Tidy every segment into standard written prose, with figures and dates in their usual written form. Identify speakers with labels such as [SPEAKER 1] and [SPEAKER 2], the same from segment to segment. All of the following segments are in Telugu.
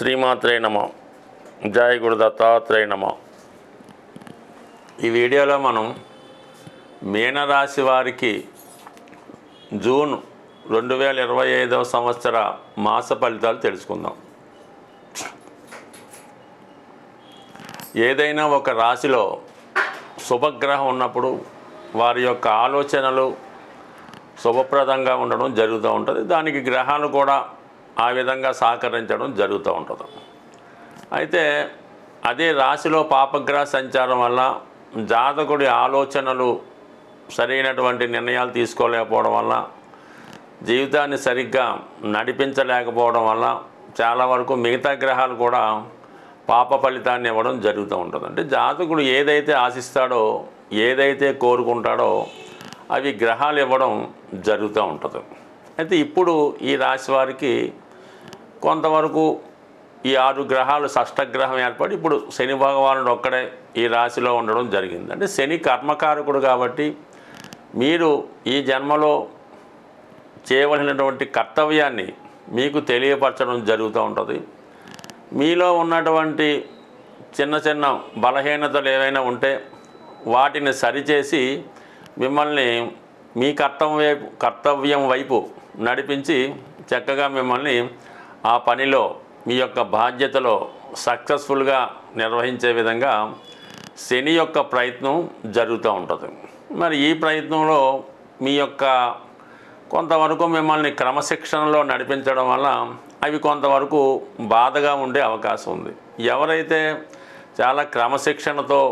[SPEAKER 1] శ్రీమాత్రే నమ. జయ గురు దత్తాత్రేయ నమ. ఈ వీడియోలో మనం మీనరాశి వారికి జూన్ 2025 సంవత్సర మాస ఫలితాలు తెలుసుకుందాం. ఏదైనా ఒక రాశిలో శుభగ్రహం ఉన్నప్పుడు వారి యొక్క ఆలోచనలు శుభప్రదంగా ఉండడం జరుగుతూ ఉంటుంది. దానికి గ్రహాలు కూడా ఆ విధంగా సహకరించడం జరుగుతూ ఉంటుంది. అయితే అదే రాశిలో పాపగ్రహ సంచారం వల్ల జాతకుడి ఆలోచనలు సరైనటువంటి నిర్ణయాలు తీసుకోలేకపోవడం వల్ల, జీవితాన్ని సరిగ్గా నడిపించలేకపోవడం వల్ల చాలా వరకు మిగతా గ్రహాలు కూడా పాప ఫలితాన్ని ఇవ్వడం జరుగుతూ ఉంటుంది. అంటే జాతకుడు ఏదైతే ఆశిస్తాడో, ఏదైతే కోరుకుంటాడో అవి గ్రహాలు ఇవ్వడం జరుగుతూ ఉంటుంది. అయితే ఇప్పుడు ఈ రాశి వారికి కొంతవరకు ఈ 6 గ్రహాలు షష్టగ్రహం ఏర్పడి ఇప్పుడు శని భగవానుడు ఒక్కడే ఈ రాశిలో ఉండడం జరిగింది. అంటే శని కర్మకారకుడు కాబట్టి మీరు ఈ జన్మలో చేయవలసినటువంటి కర్తవ్యాన్ని మీకు తెలియపరచడం జరుగుతూ ఉంటుంది. మీలో ఉన్నటువంటి చిన్న చిన్న బలహీనతలు ఏవైనా ఉంటే వాటిని సరిచేసి మిమ్మల్ని మీ కర్తవ్యం వైపు నడిపించి చక్కగా మిమ్మల్ని ఆ పనిలో మీ యొక్క బాధ్యతలో సక్సెస్ఫుల్గా నిర్వహించే విధంగా శని యొక్క ప్రయత్నం జరుగుతూ ఉంటుంది. మరి ఈ ప్రయత్నంలో మీ యొక్క కొంతవరకు మిమ్మల్ని క్రమశిక్షణలో నడిపించడం వల్ల అవి కొంతవరకు బాధగా ఉండే అవకాశం ఉంది. ఎవరైతే చాలా క్రమశిక్షణతో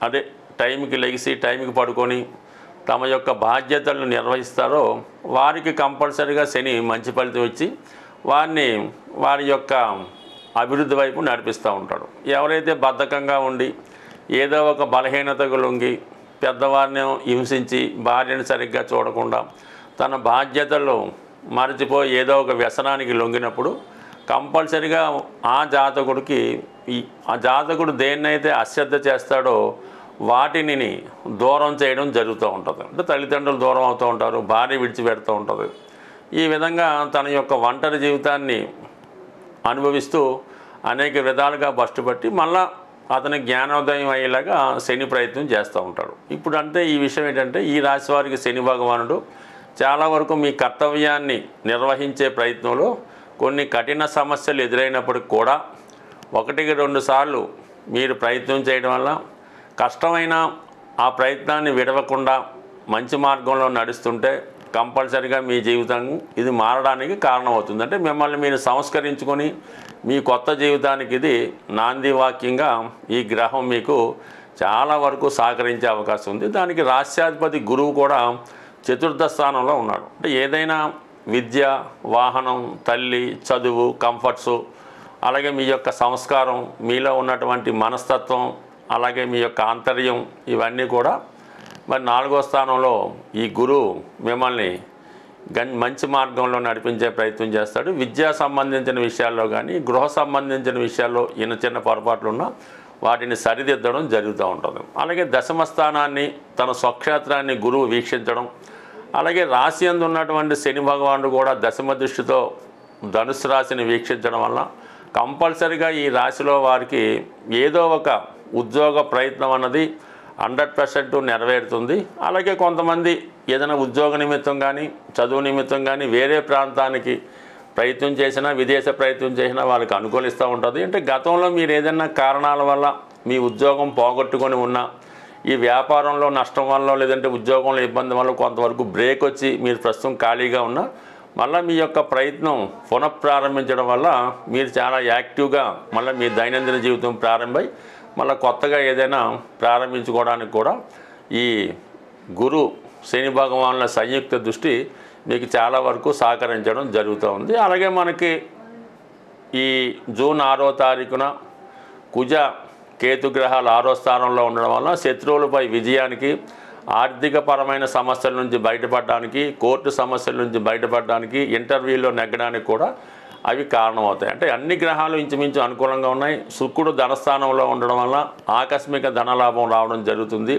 [SPEAKER 1] అదే టైంకి లెగిసి టైంకి పడుకొని తమ యొక్క బాధ్యతలను నిర్వహిస్తారో వారికి కంపల్సరీగా శని మంచి ఫలితం ఇచ్చి వారి యొక్క అభివృద్ధి వైపు నడిపిస్తూ ఉంటాడు. ఎవరైతే బద్ధకంగా ఉండి ఏదో ఒక బలహీనతకు లొంగి పెద్దవారిని హింసించి భార్యను సరిగ్గా చూడకుండా తన బాధ్యతలు మరచిపోయి ఏదో ఒక వ్యసనానికి లొంగినప్పుడు కంపల్సరీగా ఆ జాతకుడు దేన్నైతే అశ్రద్ధ చేస్తాడో వాటిని దూరం చేయడం జరుగుతూ ఉంటుంది. అంటే తల్లిదండ్రులు దూరం అవుతూ ఉంటారు, భార్య విడిచిపెడుతూ ఉంటుంది. ఈ విధంగా తన యొక్క ఒంటరి జీవితాన్ని అనుభవిస్తూ అనేక విధాలుగా బస్టుపట్టి మళ్ళా అతని జ్ఞానోదయం అయ్యేలాగా శని ప్రయత్నం చేస్తూ ఉంటాడు. ఇప్పుడు అంటే ఈ విషయం ఏంటంటే ఈ రాశి వారికి శని భగవానుడు చాలా వరకు మీ కర్తవ్యాన్ని నిర్వహించే ప్రయత్నంలో కొన్ని కఠిన సమస్యలు ఎదురైనప్పటికి కూడా 1-2 సార్లు మీరు ప్రయత్నం చేయడం వల్ల కష్టమైన ఆ ప్రయత్నాన్ని విడవకుండా మంచి మార్గంలో నడుస్తుంటే కంపల్సరీగా మీ జీవితం ఇది మారడానికి కారణమవుతుంది. అంటే మిమ్మల్ని మీరు సంస్కరించుకొని మీ కొత్త జీవితానికి ఇది నాంది వాక్యంగా ఈ గ్రహం మీకు చాలా వరకు సహకరించే అవకాశం ఉంది. దానికి రాష్ట్రాధిపతి గురువు కూడా 4థ స్థానంలో ఉన్నాడు. అంటే ఏదైనా విద్య, వాహనం, తల్లి, చదువు, కంఫర్ట్సు, అలాగే మీ యొక్క సంస్కారం, మీలో ఉన్నటువంటి మనస్తత్వం, అలాగే మీ యొక్క ఆంతర్యం ఇవన్నీ కూడా మరి 4వ స్థానంలో ఈ గురువు మిమ్మల్ని మంచి మార్గంలో నడిపించే ప్రయత్నం చేస్తాడు. విద్యా సంబంధించిన విషయాల్లో కానీ గృహ సంబంధించిన విషయాల్లో చిన్న పొరపాట్లు ఉన్నా వాటిని సరిదిద్దడం జరుగుతూ ఉంటుంది. అలాగే దశమ స్థానాన్ని తన స్వక్షేత్రాన్ని గురువు వీక్షించడం, అలాగే రాశి యందు ఉన్నటువంటి శని భగవానుడు కూడా దశమ దృష్టితో ధనుసు రాశిని వీక్షించడం వల్ల కంపల్సరిగా ఈ రాశిలో వారికి ఏదో ఒక ఉద్యోగ ప్రయత్నం అన్నది 100% నెరవేరుతుంది. అలాగే కొంతమంది ఏదైనా ఉద్యోగ నిమిత్తం కానీ చదువు నిమిత్తం కానీ వేరే ప్రాంతానికి ప్రయత్నం చేసినా, విదేశ ప్రయత్నం చేసినా వాళ్ళకి అనుకూలిస్తూ ఉంటుంది. అంటే గతంలో మీరు ఏదైనా కారణాల వల్ల మీ ఉద్యోగం పోగొట్టుకొని ఉన్నా, ఈ వ్యాపారంలో నష్టం వల్ల లేదంటే ఉద్యోగంలో ఇబ్బంది వల్ల కొంతవరకు బ్రేక్ వచ్చి మీరు ప్రస్తుతం ఖాళీగా ఉన్నా మళ్ళీ మీ యొక్క ప్రయత్నం పునఃప్రారంభించడం వల్ల మీరు చాలా యాక్టివ్గా మళ్ళీ మీ దైనందిన జీవితం ప్రారంభమై మళ్ళీ కొత్తగా ఏదైనా ప్రారంభించుకోవడానికి కూడా ఈ గురు శని భగవానుల సంయుక్త దృష్టి మీకు చాలా వరకు సహకరించడం జరుగుతూ ఉంది. అలాగే మనకి ఈ జూన్ 6వ తారీఖున కుజ కేతు గ్రహాలు 6వ స్థానంలో ఉండడం వల్ల శత్రువులపై విజయానికి, ఆర్థికపరమైన సమస్యల నుంచి బయటపడడానికి, కోర్టు సమస్యల నుంచి బయటపడడానికి, ఇంటర్వ్యూలో నెగ్గడానికి కూడా అవి కారణమవుతాయి. అంటే అన్ని గ్రహాలు ఇంచుమించు అనుకూలంగా ఉన్నాయి. శుక్రుడు ధనస్థానంలో ఉండడం వల్ల ఆకస్మిక ధనలాభం రావడం జరుగుతుంది.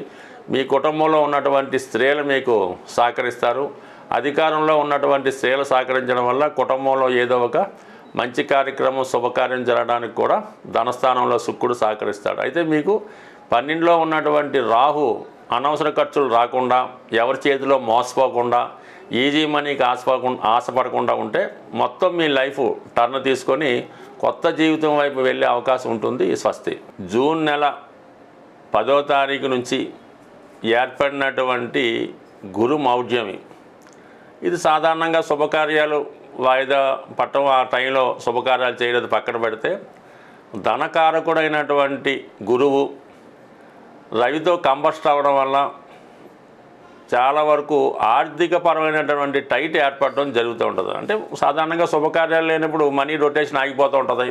[SPEAKER 1] మీ కుటుంబంలో ఉన్నటువంటి స్త్రీలు మీకు సహకరిస్తారు. అధికారంలో ఉన్నటువంటి స్త్రీలు సహకరించడం వల్ల కుటుంబంలో ఏదో ఒక మంచి కార్యక్రమం శుభకార్యం జరగడానికి కూడా ధనస్థానంలో శుక్రుడు సహకరిస్తాడు. అయితే మీకు 12లో ఉన్నటువంటి రాహు అనవసర ఖర్చులు రాకుండా, ఎవరి చేతిలో మోసపోకుండా, ఈజీ మనీకి ఆశపడకుండా ఉంటే మొత్తం మీ లైఫ్ టర్న్ తీసుకొని కొత్త జీవితం వైపు వెళ్ళే అవకాశం ఉంటుంది. స్వస్తి. జూన్ నెల 10వ తారీఖు నుంచి ఏర్పడినటువంటి గురు మౌఢ్యమి, ఇది సాధారణంగా శుభకార్యాలు వాయిదా పట్టం, ఆ టైంలో శుభకార్యాలు చేయలేదు పక్కన పెడితే, ధనకారకుడైనటువంటి గురువు రవితో కంబస్ట్ అవ్వడం వల్ల చాలా వరకు ఆర్థికపరమైనటువంటి టైట్ ఏర్పడడం జరుగుతూ ఉంటుంది. అంటే సాధారణంగా శుభకార్యాలు లేనప్పుడు మనీ రొటేషన్ ఆగిపోతూ ఉంటుంది.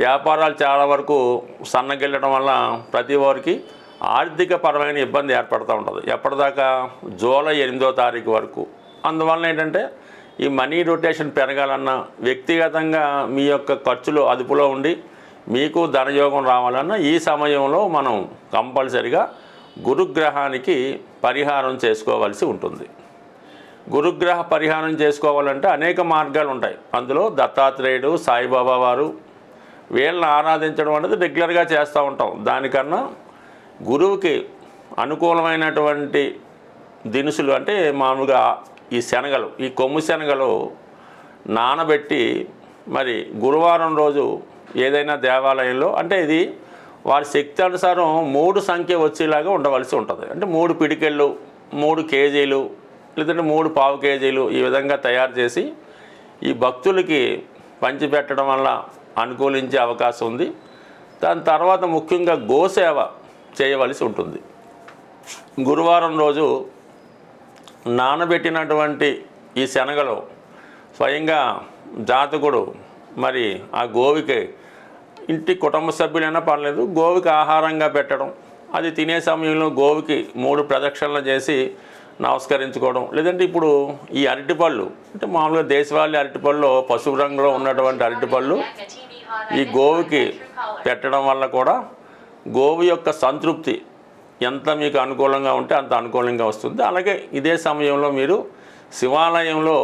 [SPEAKER 1] వ్యాపారాలు చాలా వరకు సన్నగిల్లడం వల్ల ప్రతి వారికి ఆర్థికపరమైన ఇబ్బంది ఏర్పడుతూ ఉంటుంది. ఎప్పటిదాకా? జూలై 8వ తారీఖు వరకు. అందువల్ల ఏంటంటే ఈ మనీ రొటేషన్ పెరగాలన్నా, వ్యక్తిగతంగా మీ యొక్క ఖర్చులు అదుపులో ఉండి మీకు ధనయోగం రావాలన్నా ఈ సమయంలో మనం కంపల్సరిగా గురుగ్రహానికి పరిహారం చేసుకోవాల్సి ఉంటుంది. గురుగ్రహ పరిహారం చేసుకోవాలంటే అనేక మార్గాలు ఉంటాయి. అందులో దత్తాత్రేయుడు, సాయిబాబా వారు, వీళ్ళని ఆరాధించడం అనేది రెగ్యులర్గా చేస్తూ ఉంటాం. దానికన్నా గురువుకి అనుకూలమైనటువంటి దినుసులు అంటే మామూలుగా ఈ శనగలు, ఈ కొమ్ము శనగలు నానబెట్టి మరి గురువారం రోజు ఏదైనా దేవాలయంలో, అంటే ఇది వారి శక్తి అనుసారం 3 సంఖ్య వచ్చేలాగా ఉండవలసి ఉంటుంది. అంటే 3 పిడికెళ్ళు, 3 కేజీలు, లేదంటే 3 పావు కేజీలు ఈ విధంగా తయారు చేసి ఈ భక్తులకి పంచిపెట్టడం వల్ల అనుకూలించే అవకాశం ఉంది. దాని తర్వాత ముఖ్యంగా గోసేవ చేయవలసి ఉంటుంది. గురువారం రోజు నానబెట్టినటువంటి ఈ శనగలు స్వయంగా జాతకుడు మరి ఆ గోవికి, ఇంటి కుటుంబ సభ్యులైనా పర్లేదు, గోవుకి ఆహారంగా పెట్టడం, అది తినే సమయంలో గోవుకి 3 ప్రదక్షిణలు చేసి నమస్కరించుకోవడం. లేదంటే ఇప్పుడు ఈ అరటిపళ్ళు, అంటే మామూలుగా దేశవాళీ అరటిపళ్ళు, పసుపు రంగులో ఉన్నటువంటి అరటిపళ్ళు ఈ గోవుకి పెట్టడం వల్ల కూడా గోవు యొక్క సంతృప్తి ఎంత మీకు అనుకూలంగా ఉంటే అంత అనుకూలంగా వస్తుంది. అలాగే ఇదే సమయంలో మీరు శివాలయంలో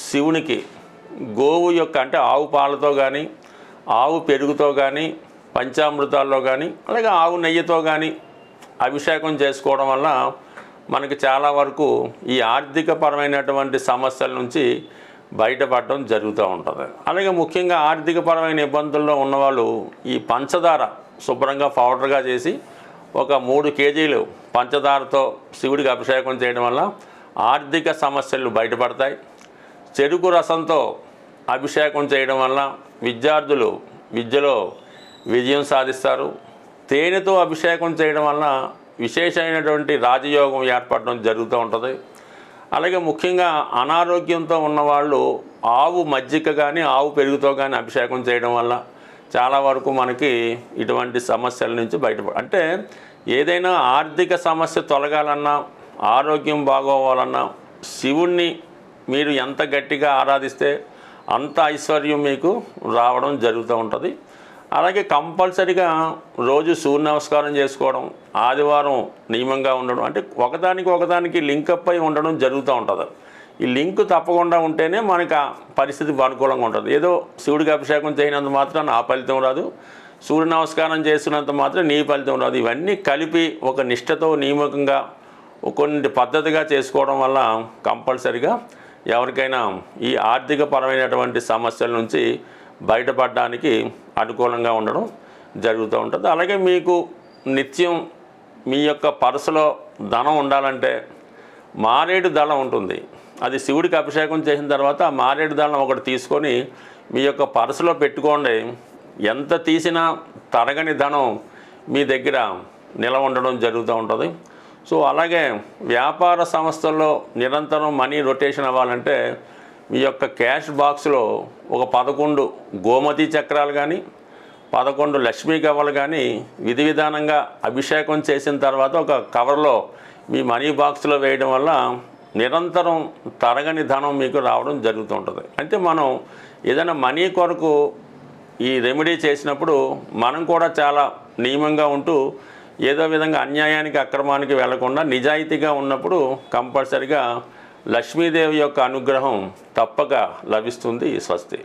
[SPEAKER 1] శివునికి గోవు యొక్క, అంటే ఆవు పాలతో కానీ, ఆవు పెరుగుతో కానీ, పంచామృతాల్లో కానీ, అలాగే ఆవు నెయ్యితో కానీ అభిషేకం చేసుకోవడం వల్ల మనకి చాలా వరకు ఈ ఆర్థికపరమైనటువంటి సమస్యల నుంచి బయటపడడం జరుగుతూ ఉంటుంది. అలాగే ముఖ్యంగా ఆర్థికపరమైన ఇబ్బందుల్లో ఉన్నవాళ్ళు ఈ పంచదార శుభ్రంగా పౌడర్గా చేసి ఒక 3 కేజీలు పంచదారతో శివుడికి అభిషేకం చేయడం వల్ల ఆర్థిక సమస్యలు బయటపడతాయి. చెరుకు రసంతో అభిషేకం చేయడం వల్ల విద్యార్థులు విద్యలో విజయం సాధిస్తారు. తేనెతో అభిషేకం చేయడం వల్ల విశేషమైనటువంటి రాజయోగం ఏర్పడడం జరుగుతూ ఉంటుంది. అలాగే ముఖ్యంగా అనారోగ్యంతో ఉన్నవాళ్ళు ఆవు మజ్జిగ కానీ, ఆవు పెరుగుతో కానీ అభిషేకం చేయడం వల్ల చాలా వరకు మనకి ఇటువంటి సమస్యల నుంచి అంటే ఏదైనా ఆర్థిక సమస్య తొలగాలన్నా, ఆరోగ్యం బాగోవాలన్నా శివుణ్ణి మీరు ఎంత గట్టిగా ఆరాధిస్తే అంత ఐశ్వర్యం మీకు రావడం జరుగుతూ ఉంటుంది. అలాగే కంపల్సరిగా రోజు సూర్య నమస్కారం చేసుకోవడం, ఆదివారం నియమంగా ఉండడం, అంటే ఒకదానికి లింకప్ అయి ఉండడం జరుగుతూ ఉంటుంది. ఈ లింక్ తప్పకుండా ఉంటేనే మనకు ఆ పరిస్థితి అనుకూలంగా ఉంటుంది. ఏదో శివుడికి అభిషేకం చేయనంత మాత్రం ఆ ఫలితం రాదు, సూర్య నమస్కారం చేస్తున్నంత మాత్రం నీ ఫలితం రాదు. ఇవన్నీ కలిపి ఒక నిష్ఠతో నియమకంగా కొన్ని పద్ధతిగా చేసుకోవడం వల్ల కంపల్సరిగా ఎవరికైనా ఈ ఆర్థికపరమైనటువంటి సమస్యల నుంచి బయటపడడానికి అనుకూలంగా ఉండడం జరుగుతూ ఉంటుంది. అలాగే మీకు నిత్యం మీ యొక్క పర్సులో ధనం ఉండాలంటే మారేడు దళం ఉంటుంది. అది శివుడికి అభిషేకం చేసిన తర్వాత ఆ మారేడు దళం ఒకటి తీసుకొని మీ యొక్క పర్సులో పెట్టుకోండి. ఎంత తీసినా తరగని ధనం మీ దగ్గర నిలవ ఉండడం జరుగుతూ ఉంటుంది. సో అలాగే వ్యాపార సంస్థల్లో నిరంతరం మనీ రొటేషన్ అవ్వాలంటే మీ యొక్క క్యాష్ బాక్స్లో ఒక 11 గోమతి చక్రాలు కానీ, 11 లక్ష్మీ కవర్లు కానీ విధి విధానంగా అభిషేకం చేసిన తర్వాత ఒక కవర్లో మీ మనీ బాక్స్లో వేయడం వల్ల నిరంతరం తరగని ధనం మీకు రావడం జరుగుతూ ఉంటుంది. అంటే మనం ఏదైనా మనీ కొరకు ఈ రెమెడీ చేసినప్పుడు మనం కూడా చాలా నియమంగా ఉంటూ ఏదో విధంగా అన్యాయానికి అక్రమానికి వెళ్లకుండా నిజాయితీగా ఉన్నప్పుడు కంపల్సరిగా లక్ష్మీదేవి యొక్క అనుగ్రహం తప్పక లభిస్తుంది. స్వస్తి.